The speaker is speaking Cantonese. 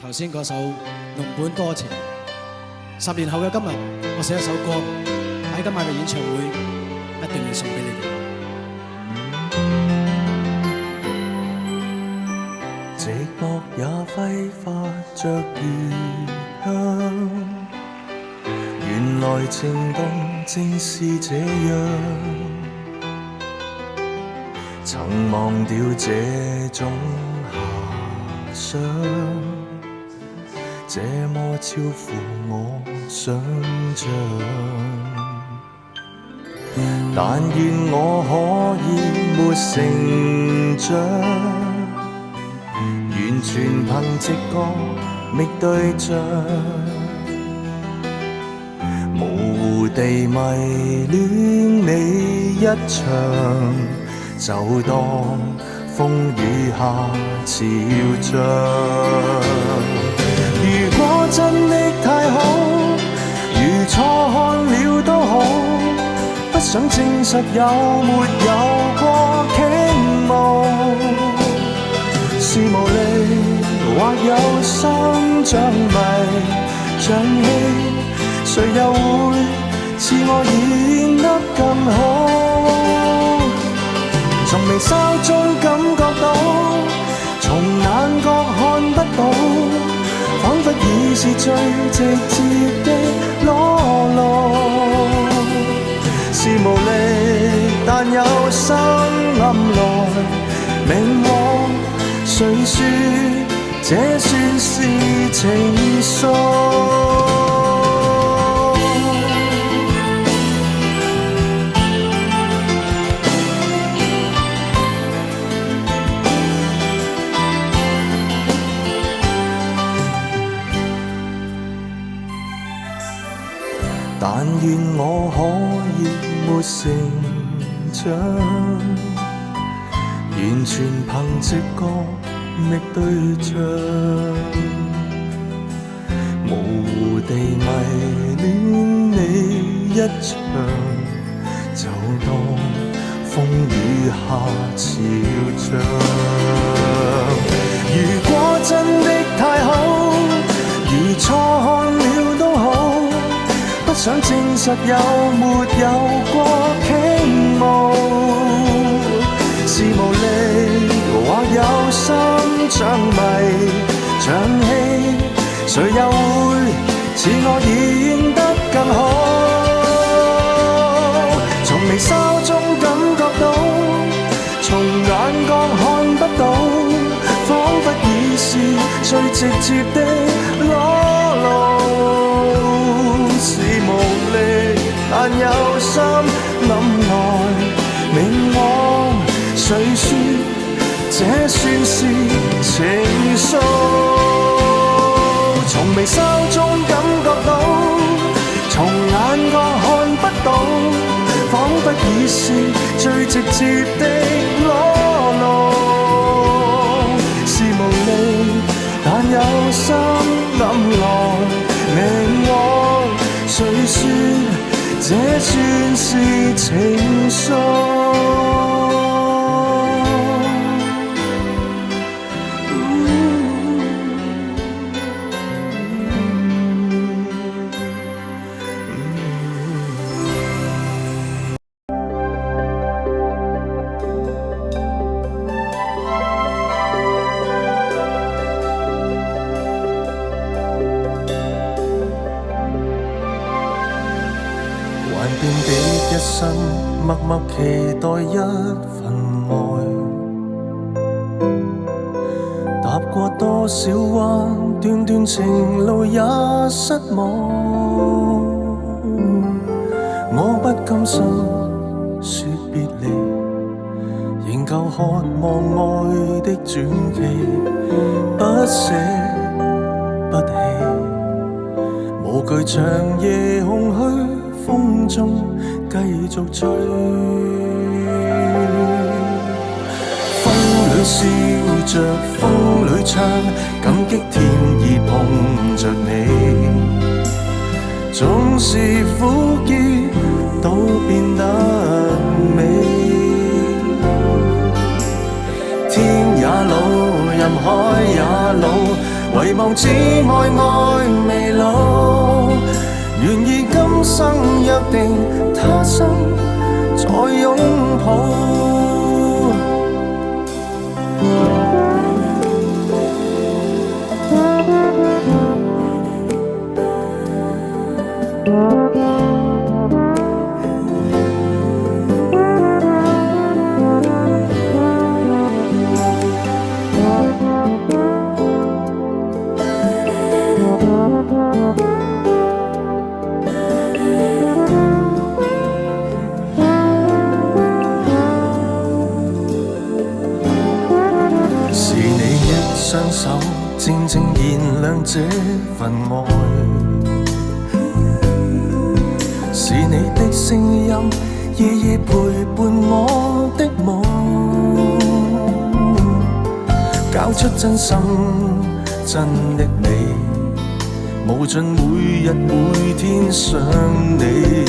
頭先嗰首《儂本多情》。10年後嘅今日，我寫一首歌喺今晚嘅演唱會，一定要送俾你哋。寂寞也揮發着餘香，原來情動正是這樣。曾忘掉這種遐想，這麼超乎我想象。但願我可以沒成長，完全憑直覺覓對象，模糊地迷戀你一場，就當風雨下潮漲。如果真的太好，如錯看了都好，不想證實有沒有過傾慕。是無力或有心像迷像戲，誰又會似我演得更好？從眉梢中感覺到，從眼角看不到，彷彿已是最直接的裸露。是無力但有心暗來明往，誰說這算是情愫？但願我可以沒成長，完全憑直覺覓對象，模糊地迷戀你一場，就當風雨下潮漲。如果真的太好，如錯看了都好，不想證實有沒有過傾慕。是無力或有心像迷像戲，誰又會似我演得更好？從眉梢中感覺到，從眼角看不到，彷彿已是最直接的裸露。是無力但有心諗來明往，誰說這算是情愫？從眉梢中感覺到，從眼角看不到，彷彿已是最直接的裸露。是無力但有心諗來明往，誰說這算是情愫？一生默默期待一份愛，踏過多少彎，段段情路也失望。我不甘心說別離，仍舊渴望愛的傳奇，不捨不棄，無懼長夜空虛，風中繼續吹，風裏笑着，風裏唱，感激天意碰着你，縱是苦澀都變得美。天也老，人海也老，遺忘只愛愛未老，願意今生約定，他生再擁抱。雙手靜靜燃亮這份愛，是你的聲音夜夜陪伴我的夢，交出真心真的你，無盡每日每天想你。